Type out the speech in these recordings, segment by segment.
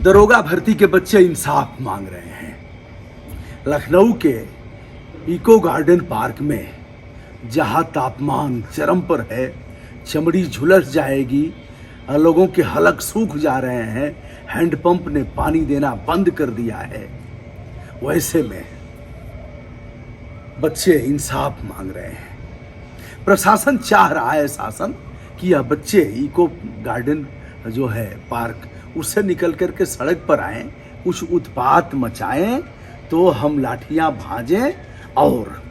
दरोगा भर्ती के बच्चे इंसाफ मांग रहे हैं। लखनऊ के इको गार्डन पार्क में जहां तापमान चरम पर है, चमड़ी झुलस जाएगी, लोगों के हलक सूख जा रहे हैं, हैंडपंप ने पानी देना बंद कर दिया है, वैसे में बच्चे इंसाफ मांग रहे हैं। प्रशासन चाह रहा है शासन कि यह बच्चे इको गार्डन जो है पार्क, उससे निकल करके सड़क पर आएं, कुछ उत्पात मचाएं तो हम लाठियां भाजें और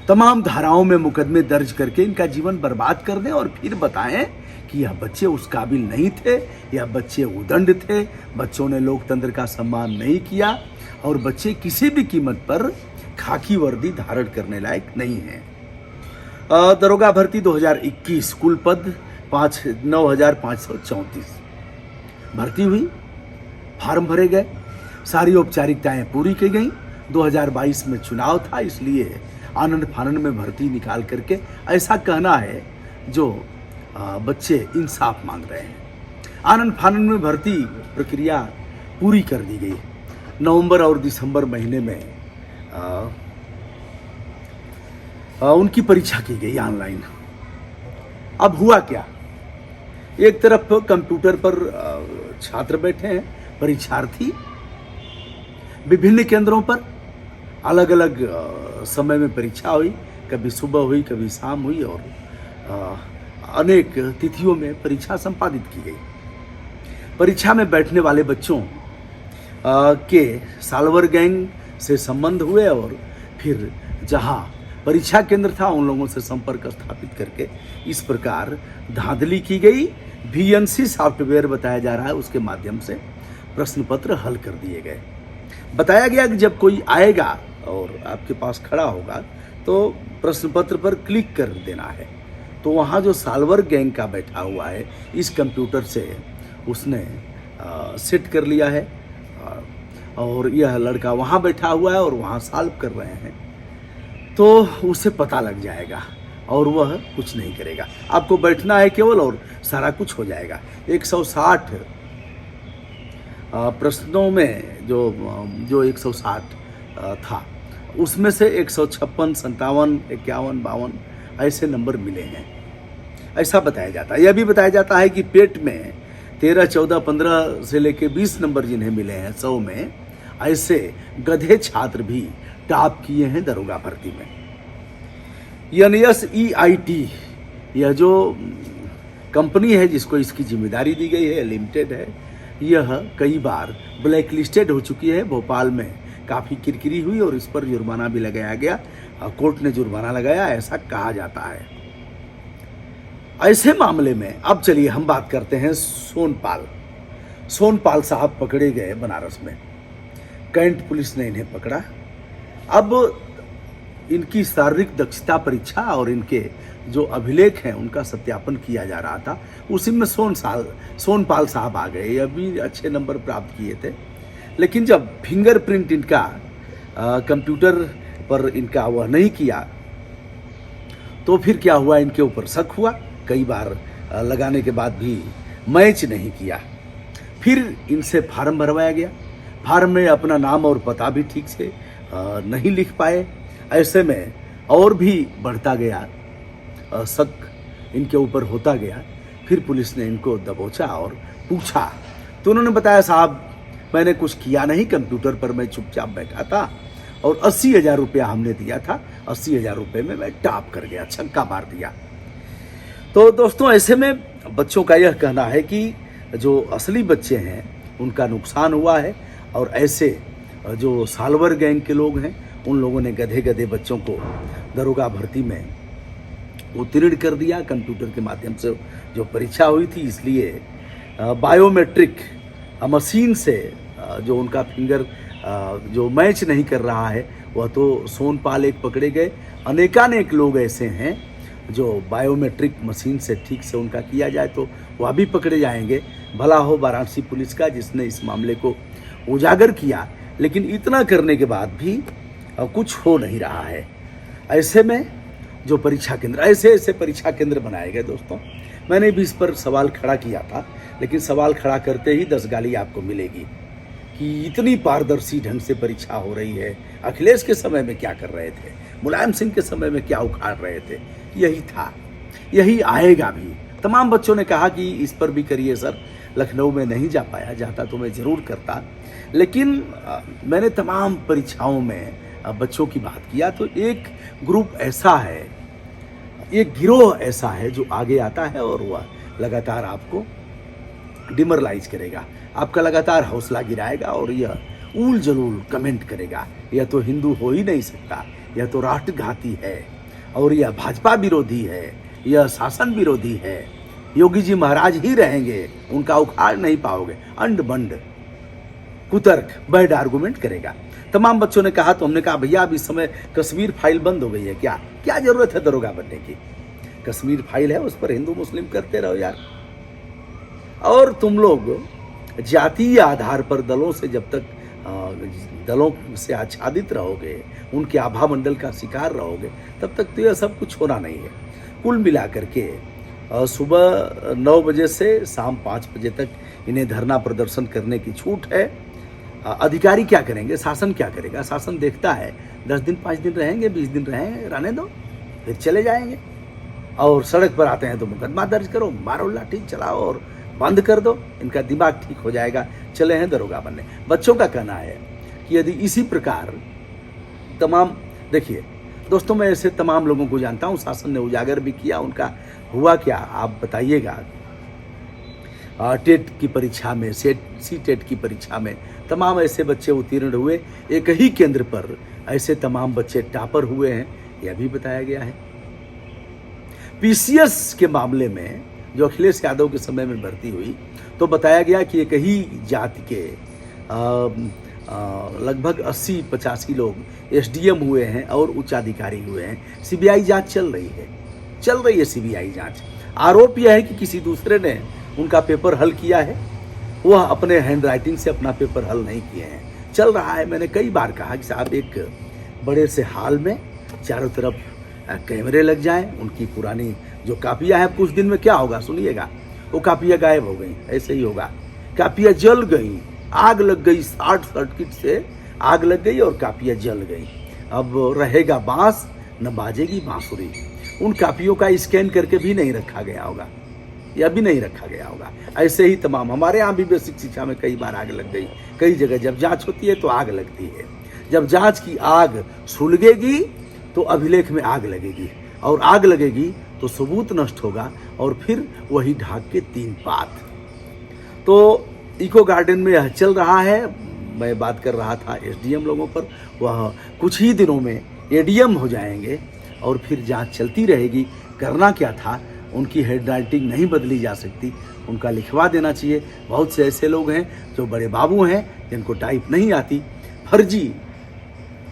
तमाम धाराओं में मुकदमे दर्ज करके इनका जीवन बर्बाद कर दें और फिर बताएं कि यह बच्चे उस काबिल नहीं थे, यह बच्चे उदंड थे, बच्चों ने लोकतंत्र का सम्मान नहीं किया और बच्चे किसी भी कीमत पर खाकी वर्दी धारण करने लायक नहीं है। दरोगा भर्ती 2021 कुल पद 9,534 भर्ती हुई, फार्म भरे गए, सारी औपचारिकताएं पूरी की गई। 2022 में चुनाव था, इसलिए आनंद फानंद में भर्ती निकाल करके ऐसा कहना है जो बच्चे इंसाफ मांग रहे हैं। आनंद फानंद में भर्ती प्रक्रिया पूरी कर दी गई। नवंबर और दिसंबर महीने में उनकी परीक्षा की गई ऑनलाइन। अब हुआ क्या, एक तरफ कंप्यूटर पर छात्र बैठे हैं, परीक्षार्थी विभिन्न केंद्रों पर अलग अलग समय में परीक्षा हुई, कभी सुबह हुई, कभी शाम हुई और अनेक तिथियों में परीक्षा संपादित की गई। परीक्षा में बैठने वाले बच्चों के साल्वर गैंग से संबंध हुए और फिर जहां परीक्षा केंद्र था उन लोगों से संपर्क स्थापित करके इस प्रकार धांधली की गई। VNC सॉफ्टवेयर बताया जा रहा है, उसके माध्यम से प्रश्न पत्र हल कर दिए गए। बताया गया कि जब कोई आएगा और आपके पास खड़ा होगा तो प्रश्न पत्र पर क्लिक कर देना है, तो वहाँ जो साल्वर गैंग का बैठा हुआ है इस कंप्यूटर से उसने सेट कर लिया है और यह लड़का वहाँ बैठा हुआ है और वहाँ सॉल्व कर रहे हैं, तो उसे पता लग जाएगा और वह कुछ नहीं करेगा। आपको बैठना है केवल और सारा कुछ हो जाएगा। 160 प्रश्नों में जो 160 था उसमें से 156, 57, 51, 52 ऐसे नंबर मिले हैं, ऐसा बताया जाता है। यह भी बताया जाता है कि पेट में 13, 14, 15 से लेके 20 नंबर जिन्हें मिले हैं 100 में, ऐसे गधे छात्र भी टॉप किए हैं दरोगा भर्ती में। NSEIT यह जो कंपनी है जिसको इसकी जिम्मेदारी दी गई है, लिमिटेड है, यह कई बार ब्लैक लिस्टेड हो चुकी है। भोपाल में काफ़ी किरकिरी हुई और इस पर जुर्माना भी लगाया गया, कोर्ट ने जुर्माना लगाया, ऐसा कहा जाता है। ऐसे मामले में अब चलिए हम बात करते हैं सोनपाल साहब पकड़े गए बनारस में। कैंट पुलिस ने इन्हें पकड़ा। अब इनकी शारीरिक दक्षता परीक्षा और इनके जो अभिलेख हैं उनका सत्यापन किया जा रहा था, उसी में सोनपाल साहब आ गए। यह भी अच्छे नंबर प्राप्त किए थे, लेकिन जब फिंगरप्रिंट इनका कंप्यूटर पर इनका वह नहीं किया तो फिर क्या हुआ, इनके ऊपर शक हुआ। कई बार लगाने के बाद भी मैच नहीं किया। फिर इनसे फार्म भरवाया गया। फार्म में अपना नाम और पता भी ठीक से नहीं लिख पाए। ऐसे में और भी बढ़ता गया शक इनके ऊपर होता गया। फिर पुलिस ने इनको दबोचा और पूछा तो उन्होंने बताया, साहब मैंने कुछ किया नहीं, कंप्यूटर पर मैं चुपचाप बैठा था और 80,000 रुपया हमने दिया था, 80,000 रुपये में मैं टॉप कर गया, छक्का मार दिया। तो दोस्तों, ऐसे में बच्चों का यह कहना है कि जो असली बच्चे हैं उनका नुकसान हुआ है और ऐसे जो साल्वर गैंग के लोग हैं उन लोगों ने गधे बच्चों को दरोगा भर्ती में उत्तीर्ण कर दिया। कंप्यूटर के माध्यम से जो परीक्षा हुई थी, इसलिए बायोमेट्रिक मशीन से जो उनका फिंगर जो मैच नहीं कर रहा है, वह तो सोनपाल एक पकड़े गए। अनेकानेक लोग ऐसे हैं जो बायोमेट्रिक मशीन से ठीक से उनका किया जाए तो वह भी पकड़े जाएंगे। भला हो वाराणसी पुलिस का जिसने इस मामले को उजागर किया, लेकिन इतना करने के बाद भी कुछ हो नहीं रहा है। ऐसे में जो परीक्षा केंद्र, ऐसे परीक्षा केंद्र बनाए गए दोस्तों, मैंने भी इस पर सवाल खड़ा किया था लेकिन सवाल खड़ा करते ही 10 गाली आपको मिलेगी कि इतनी पारदर्शी ढंग से परीक्षा हो रही है, अखिलेश के समय में क्या कर रहे थे, मुलायम सिंह के समय में क्या उखाड़ रहे थे। यही था, यही आएगा भी। तमाम बच्चों ने कहा कि इस पर भी करिए सर। लखनऊ में नहीं जा पाया, जाता तो मैं ज़रूर करता, लेकिन मैंने तमाम परीक्षाओं में बच्चों की बात किया तो एक ग्रुप ऐसा है, एक गिरोह ऐसा है जो आगे आता है और वह लगातार आपको डिमोरलाइज करेगा, आपका लगातार हौसला गिराएगा और यह ऊल जलूल कमेंट करेगा, यह तो हिंदू हो ही नहीं सकता, यह तो राष्ट्रघाती है और यह भाजपा विरोधी है, यह शासन विरोधी है, योगी जी महाराज ही रहेंगे, उनका उखाड़ नहीं पाओगे। अंड बंड कुतर्क बैड आर्गुमेंट करेगा। तमाम बच्चों ने कहा तो हमने कहा भैया अब इस समय कश्मीर फाइल बंद हो गई है, क्या जरूरत है दरोगा बनने की? कश्मीर फाइल है, उस पर हिंदू मुस्लिम करते रहो यार। और तुम लोग जातीय आधार पर दलों से जब तक दलों से आच्छादित रहोगे, उनके आभा मंडल का शिकार रहोगे, तब तक तो यह सब कुछ होना नहीं है। कुल मिलाकर के सुबह 9 बजे से शाम 5 बजे तक इन्हें धरना प्रदर्शन करने की छूट है। अधिकारी क्या करेंगे, शासन क्या करेगा? शासन देखता है 10 दिन 5 दिन रहेंगे, 20 दिन रहेंगे, रहने दो, फिर चले जाएंगे। और सड़क पर आते हैं तो मुकदमा दर्ज करो, मारो लाठी चलाओ और बंद कर दो, इनका दिमाग ठीक हो जाएगा, चले हैं दरोगा बनने। बच्चों का कहना है कि यदि इसी प्रकार तमाम, देखिए दोस्तों मैं ऐसे तमाम लोगों को जानता हूँ, शासन ने उजागर भी किया, उनका हुआ क्या आप बताइएगा। टेट की परीक्षा में, सी टेट की परीक्षा में तमाम ऐसे बच्चे उत्तीर्ण हुए, एक ही केंद्र पर ऐसे तमाम बच्चे टॉपर हुए हैं, यह भी बताया गया है। पीसीएस के मामले में जो अखिलेश यादव के समय में भर्ती हुई तो बताया गया कि एक ही जाति के लगभग 80-85 लोग एसडीएम हुए हैं और उच्चाधिकारी हुए हैं। सीबीआई जांच चल रही है सीबीआई जांच। आरोप यह है कि किसी दूसरे ने उनका पेपर हल किया है, वह अपने हैंड राइटिंग से अपना पेपर हल नहीं किए हैं। चल रहा है, मैंने कई बार कहा कि साहब एक बड़े से हाल में चारों तरफ कैमरे लग जाएं, उनकी पुरानी जो कापियाँ हैं, कुछ दिन में क्या होगा सुनिएगा, वो कापियाँ गायब हो गई, ऐसे ही होगा, कापियाँ जल गई, आग लग गई, शॉर्ट सर्किट से आग लग गई और कापियाँ जल गई। अब रहेगा बांस न बाजेगी बांसुरी। उन कापियों का स्कैन करके भी नहीं रखा गया होगा, या भी नहीं रखा गया होगा। ऐसे ही तमाम हमारे यहाँ भी बेसिक शिक्षा में कई बार आग लग गई, कई जगह जब जांच होती है तो आग लगती है। जब जांच की आग सुलगेगी तो अभिलेख में आग लगेगी, और आग लगेगी तो सबूत नष्ट होगा और फिर वही ढाक के 3 पात। तो इको गार्डन में यह चल रहा है। मैं बात कर रहा था एसडीएम लोगों पर, वह कुछ ही दिनों में एडीएम हो जाएंगे और फिर जांच चलती रहेगी। करना क्या था, उनकी हेड राइटिंग नहीं बदली जा सकती, उनका लिखवा देना चाहिए। बहुत से ऐसे लोग हैं जो बड़े बाबू हैं जिनको टाइप नहीं आती, फर्जी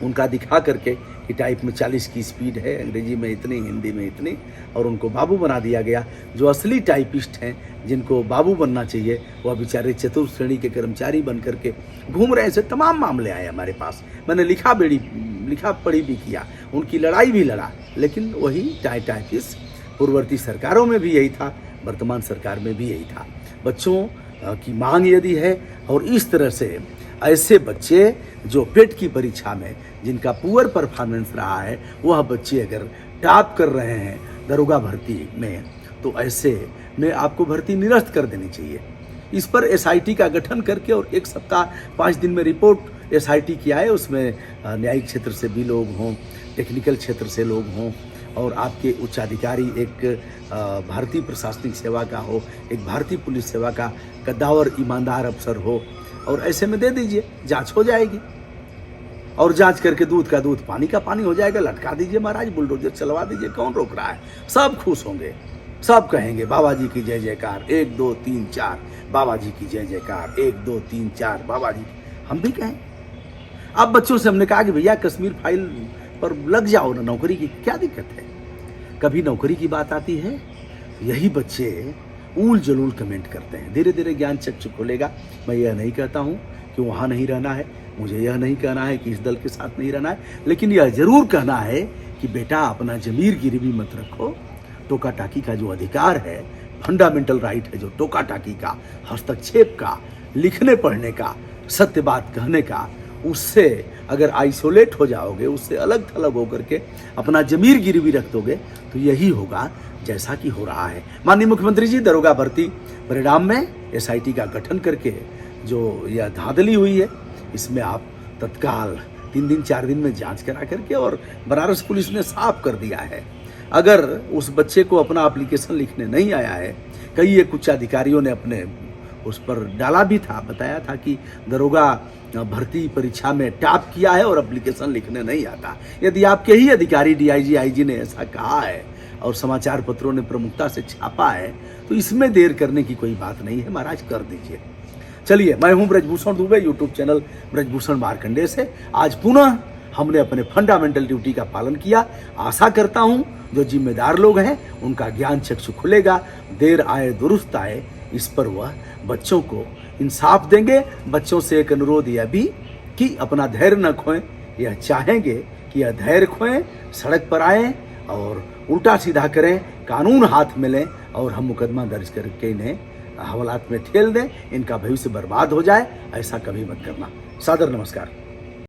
उनका दिखा करके कि टाइप में 40 की स्पीड है, अंग्रेजी में इतनी, हिंदी में इतनी, और उनको बाबू बना दिया गया। जो असली टाइपिस्ट हैं, जिनको बाबू बनना चाहिए, वह बेचारे चतुर्थ श्रेणी के कर्मचारी बन करके घूम रहे हैं। ऐसे तमाम मामले आए हमारे पास, मैंने लिखा पढ़ी भी किया, उनकी लड़ाई भी लड़ा, लेकिन वही टाइपिस्ट पूर्ववर्ती सरकारों में भी यही था, वर्तमान सरकार में भी यही था। बच्चों की मांग यदि है, और इस तरह से ऐसे बच्चे जो पेट की परीक्षा में जिनका पुअर परफॉर्मेंस रहा है, वह बच्चे अगर टॉप कर रहे हैं दरोगा भर्ती में, तो ऐसे में आपको भर्ती निरस्त कर देनी चाहिए। इस पर एसआईटी का गठन करके और 1 सप्ताह 5 दिन में रिपोर्ट एसआईटी की आए, उसमें न्यायिक क्षेत्र से भी लोग हों, टेक्निकल क्षेत्र से लोग हों, और आपके उच्चाधिकारी एक भारतीय प्रशासनिक सेवा का हो, एक भारतीय पुलिस सेवा का कद्दावर ईमानदार अफसर हो, और ऐसे में दे दीजिए, जांच हो जाएगी। और जांच करके दूध का दूध पानी का पानी हो जाएगा। लटका दीजिए महाराज, बुलडोजर चलवा दीजिए, कौन रोक रहा है? सब खुश होंगे, सब कहेंगे बाबा जी की जय जयकार, 1 2 3 4 बाबा जी की जय जयकार, 1 2 3 4 बाबा जी। हम भी कहें। अब बच्चों से हमने कहा कि भैया कश्मीर फाइल पर लग जाओ ना, नौकरी की क्या दिक्कत है? कभी नौकरी की बात आती है, यही बच्चे ऊल जलूल कमेंट करते हैं। धीरे धीरे ज्ञान चक्षु खुलेगा। मैं यह नहीं कहता हूँ कि वहाँ नहीं रहना है, मुझे यह नहीं कहना है कि इस दल के साथ नहीं रहना है, लेकिन यह जरूर कहना है कि बेटा अपना जमीर गिरवी मत रखो। टोका टाकी का जो अधिकार है, फंडामेंटल राइट है, जो टोका टाकी का, हस्तक्षेप का, लिखने पढ़ने का, सत्य बात कहने का, उससे अगर आइसोलेट हो जाओगे, उससे अलग थलग होकर के अपना जमीर गिरवी रख दोगे, तो यही होगा जैसा कि हो रहा है। माननीय मुख्यमंत्री जी, दरोगा भर्ती परिणाम में एसआईटी का गठन करके जो यह धांधली हुई है, इसमें आप तत्काल 3 दिन 4 दिन में जांच करा करके, और बनारस पुलिस ने साफ कर दिया है, अगर उस बच्चे को अपना एप्लीकेशन लिखने नहीं आया है, कई एक उच्च अधिकारियों ने अपने उस पर डाला भी था, बताया था कि दरोगा भर्ती परीक्षा में टॉप किया है और एप्लीकेशन लिखने नहीं आता। यदि आपके ही अधिकारी डीआईजी आईजी ने ऐसा कहा है और समाचार पत्रों ने प्रमुखता से छापा है, तो इसमें देर करने की कोई बात नहीं है महाराज, कर दीजिए। चलिए, मैं हूं ब्रजभूषण दुबे, यूट्यूब चैनल ब्रजभूषण मार्कंडेय से। आज पुनः हमने अपने फंडामेंटल ड्यूटी का पालन किया। आशा करता हूं जो जिम्मेदार लोग हैं उनका ज्ञान चक्षु खुलेगा, देर आए दुरुस्त आए, इस पर वह बच्चों को इंसाफ देंगे। बच्चों से एक अनुरोध यह भी कि अपना धैर्य न खोएं, यह चाहेंगे कि यह धैर्य खोएं, सड़क पर आएं और उल्टा सीधा करें, कानून हाथ में लें और हम मुकदमा दर्ज करके इन्हें हवालात में ठेल दें, इनका भविष्य बर्बाद हो जाए। ऐसा कभी मत करना। सादर नमस्कार।